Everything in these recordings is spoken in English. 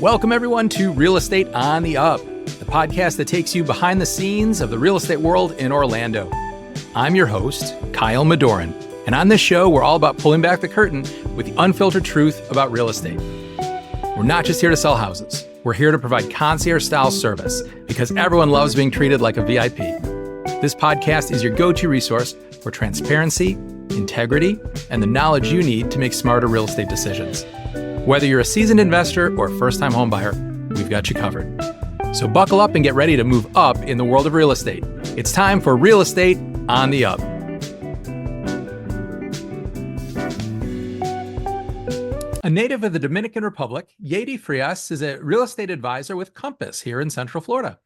Welcome, everyone, to Real Estate on the Up, the podcast that takes you behind the scenes of the real estate world in Orlando. I'm your host, Kyle Madorin, and on this show, we're all about pulling back the curtain with the unfiltered truth about real estate. We're not just here to sell houses. We're here to provide concierge-style service because everyone loves being treated like a VIP. This podcast is your go-to resource for transparency, integrity, and the knowledge you need to make smarter real estate decisions. Whether you're a seasoned investor or a first-time homebuyer, we've got you covered. So buckle up and get ready to move up in the world of real estate. It's time for Real Estate on the Up. A native of the Dominican Republic, Yeidy Frias is a real estate advisor with Compass here in Central Florida.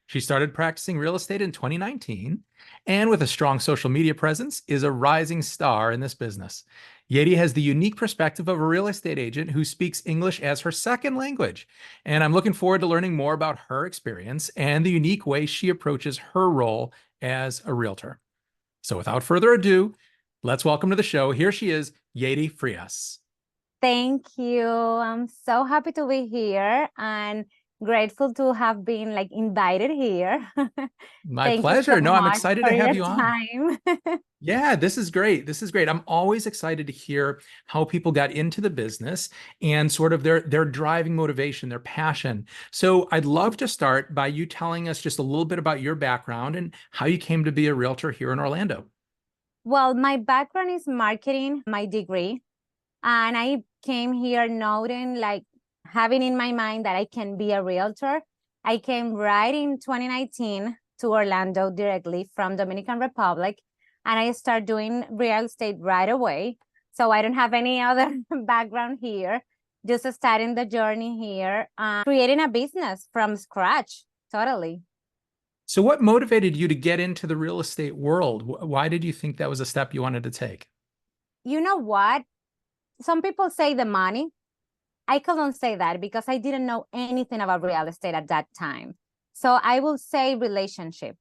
She started practicing real estate in 2019, and with a strong social media presence, is a rising star in this business. Yeidy has the unique perspective of a real estate agent who speaks English as her second language, and I'm looking forward to learning more about her experience and the unique way she approaches her role as a realtor. So without further ado, let's welcome to the show. Here she is, Yeidy Frias. Thank you. I'm so happy to be here and grateful to have been invited here. My pleasure. No, I'm excited to have you on. Yeah, this is great. This is great. I'm always excited to hear how people got into the business and sort of their driving motivation, their passion. So I'd love to start by you telling us just a little bit about your background and how you came to be a realtor here in Orlando. Well, my background is marketing, my degree, and I came here noting having in my mind that I can be a realtor. I came right in 2019 to Orlando directly from Dominican Republic, and I started doing real estate right away. So I don't have any other background here, just starting the journey here, creating a business from scratch, totally. So what motivated you to get into the real estate world? Why did you think that was a step you wanted to take? You know what? Some people say the money. I couldn't say that because I didn't know anything about real estate at that time. So I will say relationship,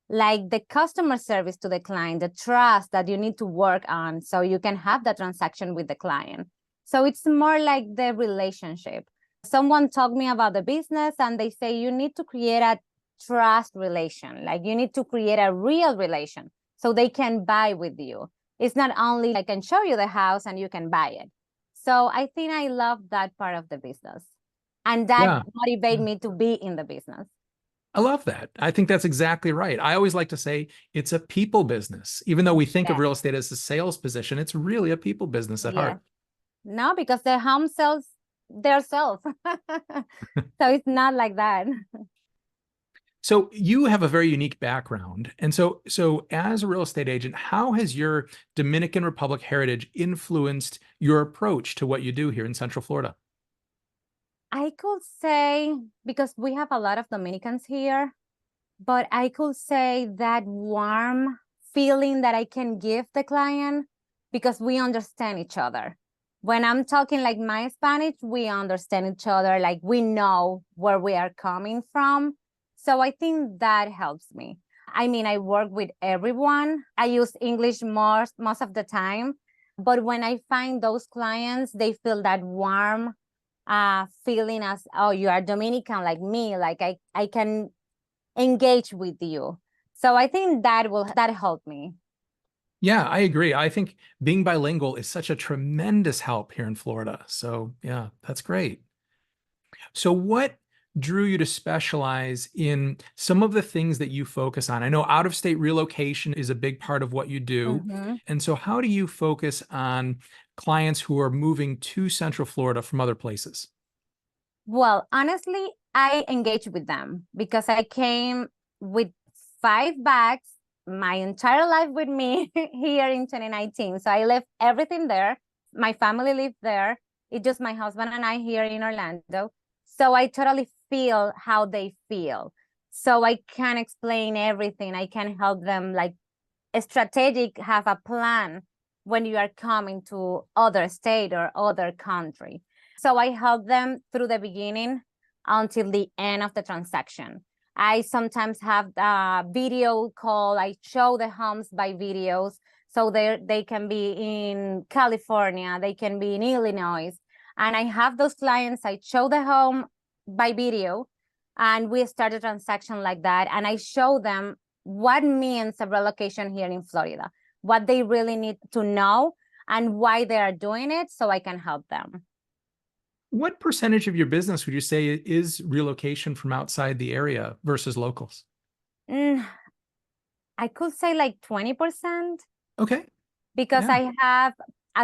like the customer service to the client, the trust that you need to work on so you can have that transaction with the client. So it's more like the relationship. Someone talked me about the business and they say you need to create a trust relation, like you need to create a real relation so they can buy with you. It's not only I can show you the house and you can buy it. So I think I love that part of the business, and that motivated me to be in the business. I love that. I think that's exactly right. I always like to say it's a people business. Even though we think of real estate as a sales position, it's really a people business at heart. No, because the home sells themselves. So it's not like that. So you have a very unique background. And so as a real estate agent, how has your Dominican Republic heritage influenced your approach to what you do here in Central Florida? I could say, because we have a lot of Dominicans here, but I could say that warm feeling that I can give the client because we understand each other. When I'm talking like my Spanish, we understand each other, like we know where we are coming from. So I think that helps me. I mean, I work with everyone. I use English most of the time. But when I find those clients, they feel that warm feeling as, oh, you are Dominican like me, like I can engage with you. So I think that helped me. Yeah, I agree. I think being bilingual is such a tremendous help here in Florida. So yeah, that's great. So what drew you to specialize in some of the things that you focus on? I know out-of-state relocation is a big part of what you do. Mm-hmm. And so how do you focus on clients who are moving to Central Florida from other places? Well, honestly, I engage with them because I came with 5 bags, my entire life with me here in 2019. So I left everything there. My family lived there. It's just my husband and I here in Orlando. So I totally feel how they feel. So I can explain everything. I can help them strategic, have a plan when you are coming to other state or other country. So I help them through the beginning until the end of the transaction. I sometimes have a video call. I show the homes by videos. So they can be in California, they can be in Illinois. And I have those clients, I show the home by video, and we start a transaction like that. And I show them what means a relocation here in Florida, what they really need to know and why they are doing it, so I can help them. What percentage of your business would you say is relocation from outside the area versus locals? I could say like 20%. Okay. Because Yeah. I have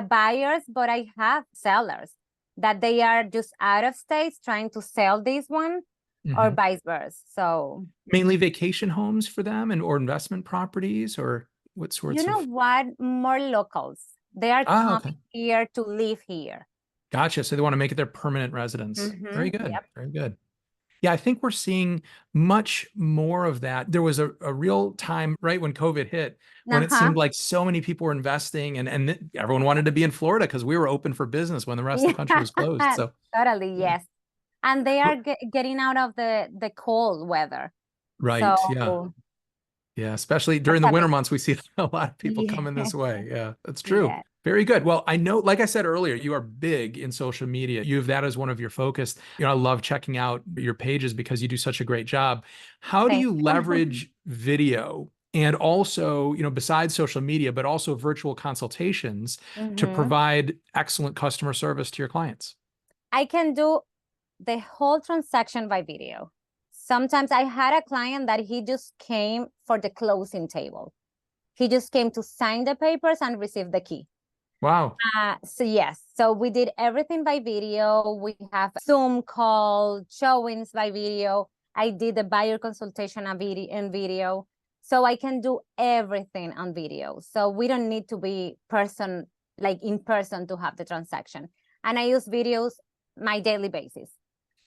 buyers, but I have sellers that they are just out of states trying to sell this one, or Mhm. vice versa. So, Mainly vacation homes for them or investment properties, or what you sorts know of? what? More locals. They are Ah, coming okay. here to live here. Gotcha. So they want to make it their permanent residence. Very good. Yep. Very good. Yeah, I think we're seeing much more of that. There was a real time right when COVID hit when it Uh-huh. seemed like so many people were investing and everyone wanted to be in Florida because we were open for business when the rest of the country was closed. Yeah, So totally, yeah. yes. And they are getting out of the cold weather. Right. Yeah. So Yeah, especially that's during the a big winter months, we see a lot of people yeah. coming this way. Yeah, that's true. Yeah. Very good. Well, I know, like I said earlier, you are big in social media. You have that as one of your focus. I love checking out your pages because you do such a great job. How do Thank you you. leverage video and also, besides social media, but also virtual consultations to Mhm. provide excellent customer service to your clients? I can do the whole transaction by video. Sometimes I had a client that he just came for the closing table. He just came to sign the papers and receive the key. Wow. So yes, so we did everything by video. We have Zoom call, showings by video. I did the buyer consultation in video. So I can do everything on video. So we don't need to be in person to have the transaction. And I use videos my daily basis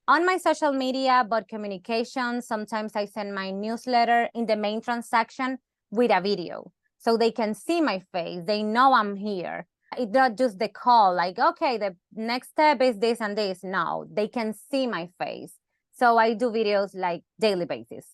on my social media, but communication. Sometimes I send my newsletter in the main transaction with a video so they can see my face. They know I'm here. It's not just the call, like, okay, the next step is this and this. No, they can see my face. So I do videos like daily basis.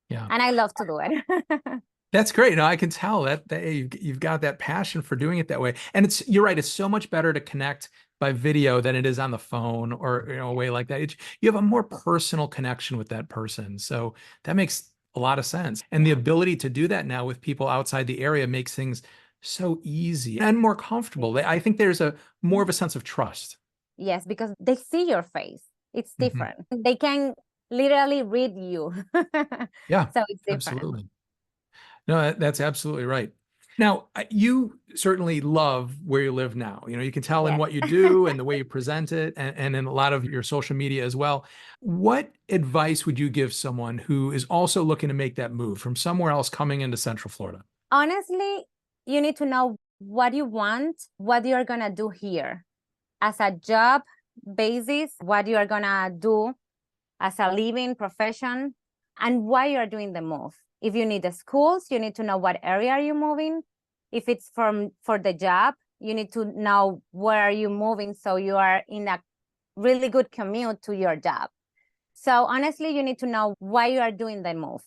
Yeah. And I love to do it. That's great. No, I can tell that you've got that passion for doing it that way. And you're right. It's so much better to connect by video than it is on the phone or a way like that. You have a more personal connection with that person. So that makes a lot of sense. And the ability to do that now with people outside the area makes things so easy and more comfortable. I think there's a more of a sense of trust. Yes, because they see your face. It's Mhm. different. They can literally read you. Yeah, So it's different. absolutely. No, that's absolutely right. Now, you certainly love where you live now. You can tell in Yes. what you do and the way you present it and in a lot of your social media as well. What advice would you give someone who is also looking to make that move from somewhere else coming into Central Florida? Honestly, you need to know what you want, what you're going to do here as a job basis, what you are going to do as a living profession, and why you're doing the move. If you need the schools, you need to know what area are you moving. If it's for the job, you need to know where are you moving so you are in a really good commute to your job. So honestly, you need to know why you are doing the move.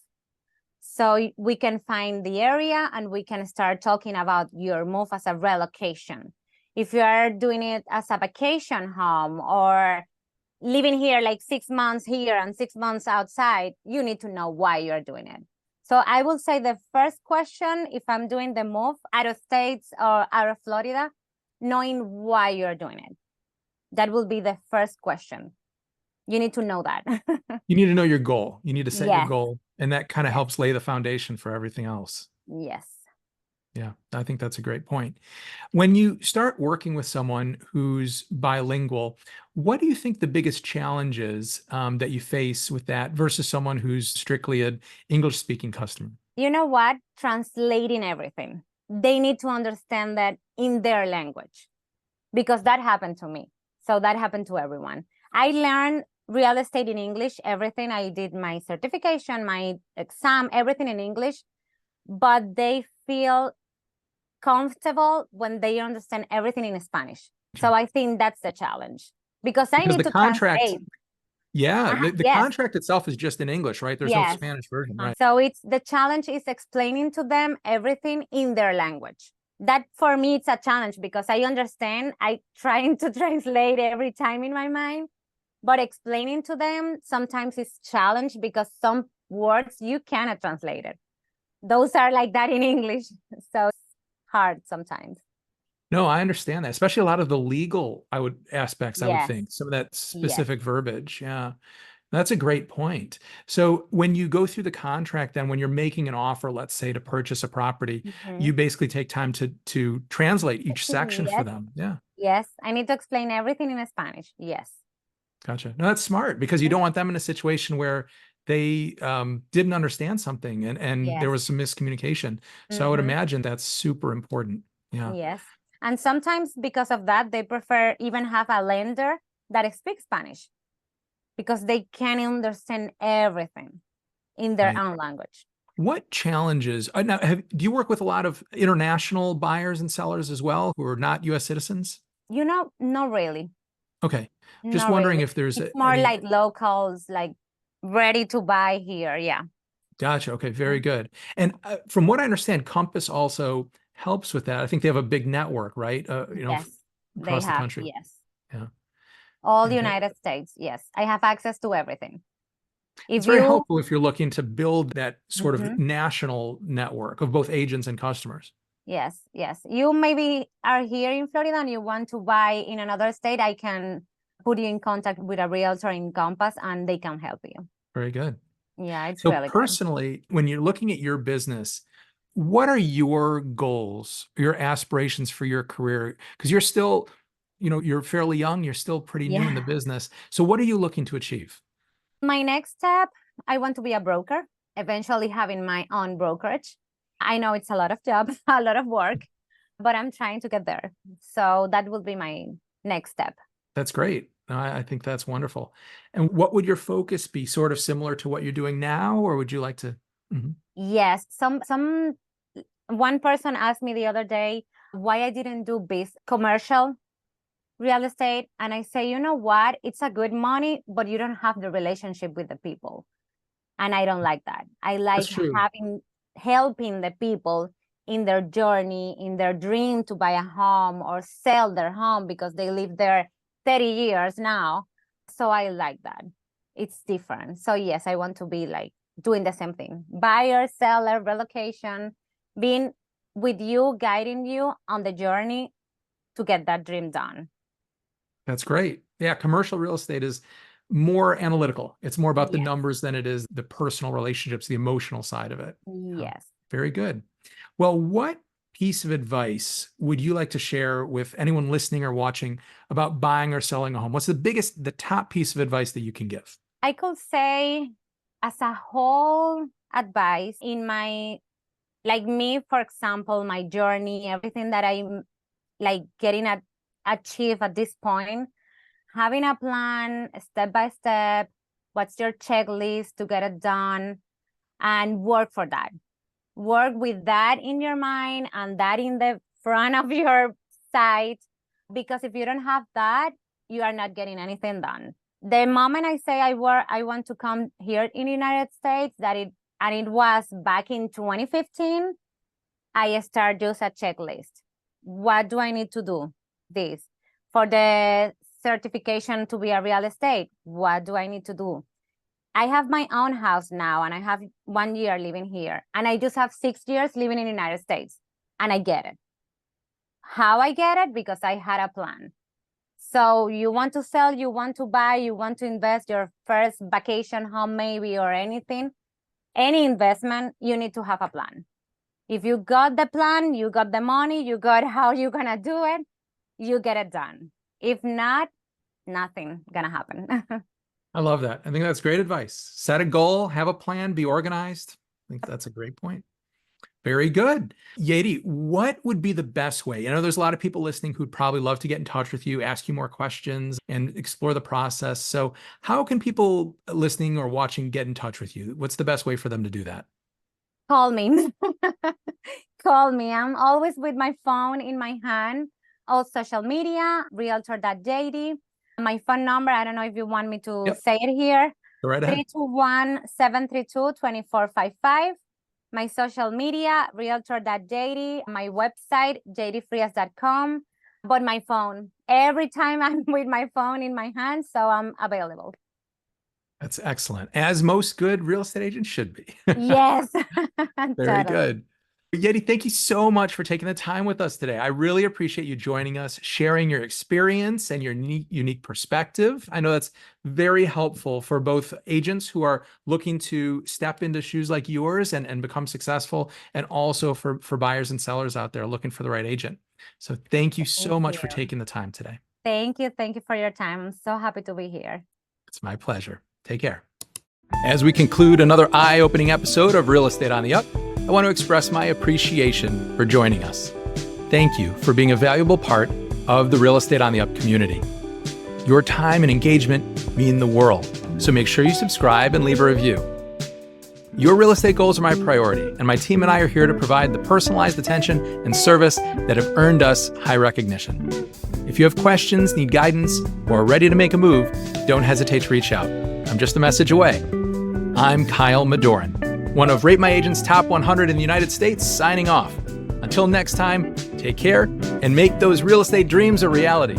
So we can find the area and we can start talking about your move as a relocation. If you are doing it as a vacation home or living here like 6 months here and 6 months outside, you need to know why you're doing it. So I will say the first question, if I'm doing the move out of states or out of Florida, knowing why you're doing it. That will be the first question. You need to know that. You need to know your goal. You need to set your Yes, goal, and that kind of yes, helps lay the foundation for everything else. yes. Yeah, I think that's a great point. When you start working with someone who's bilingual, what do you think the biggest challenge is that you face with that versus someone who's strictly an English-speaking customer? You know what? Translating everything. They need to understand that in their language because that happened to me. So that happened to everyone. I learned real estate in English, everything. I did my certification, my exam, everything in English, but they feel comfortable when they understand everything in Spanish. So I think that's the challenge because I Because need the to contract, translate. yeah, the Yes, contract itself is just in English, right? There's no yes. Spanish version, right? So it's the challenge is explaining to them everything in their language, that for me, it's a challenge because I understand. I trying to translate every time in my mind, but explaining to them sometimes it's challenge because some words you cannot translate it. Those are like that in English. So it's hard sometimes. No, I understand that, especially a lot of the legal aspects, I would Yes. think, some of that Yes. specific verbiage. Yeah. That's a great point. So when you go through the contract, then when you're making an offer, let's say to purchase a property, you Mhm. basically take time to translate each section for Yes. them. Yeah. Yes. I need to explain everything in Spanish. Yes. Gotcha. No, that's smart because you don't want them in a situation where they didn't understand something and there Yes. was some miscommunication. So I would Hmm. imagine that's super important. Yeah. Yes. And sometimes because of that, they prefer even have a lender that speaks Spanish because they can understand everything in their Right. own language. What challenges now do you work with a lot of international buyers and sellers as well who are not US citizens? Not really. Okay. Just Not wondering really. if there's It's more any. like locals, like ready to buy here. Yeah. Gotcha. Okay, very good. And from what I understand, Compass also helps with that. I think they have a big network, right? Yes, they Across the have. country. Yes. Yeah. All the And United States. Yes. I have access to everything. it's If very you, helpful if you're looking to build that sort of Mhm. national network of both agents and customers. Yes, yes. You maybe are here in Florida and you want to buy in another state, I can put you in contact with a realtor in Compass and they can help you. Very good. Yeah, it's So really good. personally, when you're looking at your business, what are your goals, your aspirations for your career? Because you're still, you're fairly young, you're still pretty new in the Yeah. business. So what are you looking to achieve? My next step, I want to be a broker, eventually having my own brokerage. I know it's a lot of job, a lot of work, but I'm trying to get there. So that will be my next step. That's great. No, I think that's wonderful. And what would your focus be? Sort of similar to what you're doing now, or would you like to? Mhm. Yes, some one person asked me the other day why I didn't do commercial real estate, and I say, you know what? It's a good money, but you don't have the relationship with the people. And I don't like that. I That's like true. helping the people in their journey, in their dream to buy a home or sell their home because they live there 30 years now. So I like that. It's different. So yes, I want to be like doing the same thing. Buyer, seller, relocation, being with you, guiding you on the journey to get that dream done. That's great. Yeah, commercial real estate is more analytical. It's more about the Yes. numbers than it is the personal relationships, the emotional side of it. Yes. Very good. Well, what piece of advice would you like to share with anyone listening or watching about buying or selling a home? What's the top piece of advice that you can give? I could say, as a whole advice in my, like me, for example, my journey, everything that I'm like getting at achieve at this point, having a plan step by step, what's your checklist to get it done, and work for that. Work with that in your mind and that in the front of your sight, because if you don't have that, you are not getting anything done. The moment I say I want to come here in the United States, and it was back in 2015, I start just a checklist. What do I need to do? This. For the certification to be a real estate, what do I need to do? I have my own house now and I have 1 year living here. And I just have 6 years living in the United States. And I get it. How I get it? Because I had a plan. So you want to sell, you want to buy, you want to invest your first vacation home maybe or anything, any investment, you need to have a plan. If you got the plan, you got the money, you got how you're gonna do it, you get it done. If not, nothing gonna happen. I love that. I think that's great advice. Set a goal, have a plan, be organized. I think that's a great point. Very good. Yeidy, what would be the best way? I know there's a lot of people listening who'd probably love to get in touch with you, ask you more questions, and explore the process. So, how can people listening or watching get in touch with you? What's the best way for them to do that? Call me. Call me. I'm always with my phone in my hand. All social media, realtor.jd. My phone number, I don't know if you want me to Yep, say it here, go right ahead. 321-732-2455. My social media, realtor.yeidy, my website, yeidyfrias.com, but my phone. Every time I'm with my phone in my hand, so I'm available. That's excellent. As most good real estate agents should be. Yes. Very Totally. good. Yeidy, thank you so much for taking the time with us today. I really appreciate you joining us, sharing your experience and your unique perspective. I know that's very helpful for both agents who are looking to step into shoes like yours and become successful, and also for buyers and sellers out there looking for the right agent. So thank you so much for taking the time today. Thank you. Thank you for your time. I'm so happy to be here. It's my pleasure. Take care. As we conclude another eye-opening episode of Real Estate on the Up, I want to express my appreciation for joining us. Thank you for being a valuable part of the Real Estate on the Up community. Your time and engagement mean the world, so make sure you subscribe and leave a review. Your real estate goals are my priority, and my team and I are here to provide the personalized attention and service that have earned us high recognition. If you have questions, need guidance, or are ready to make a move, don't hesitate to reach out. I'm just a message away. I'm Kyle Madorin, one of Rate My Agent's top 100 in the United States, signing off. Until next time, take care and make those real estate dreams a reality.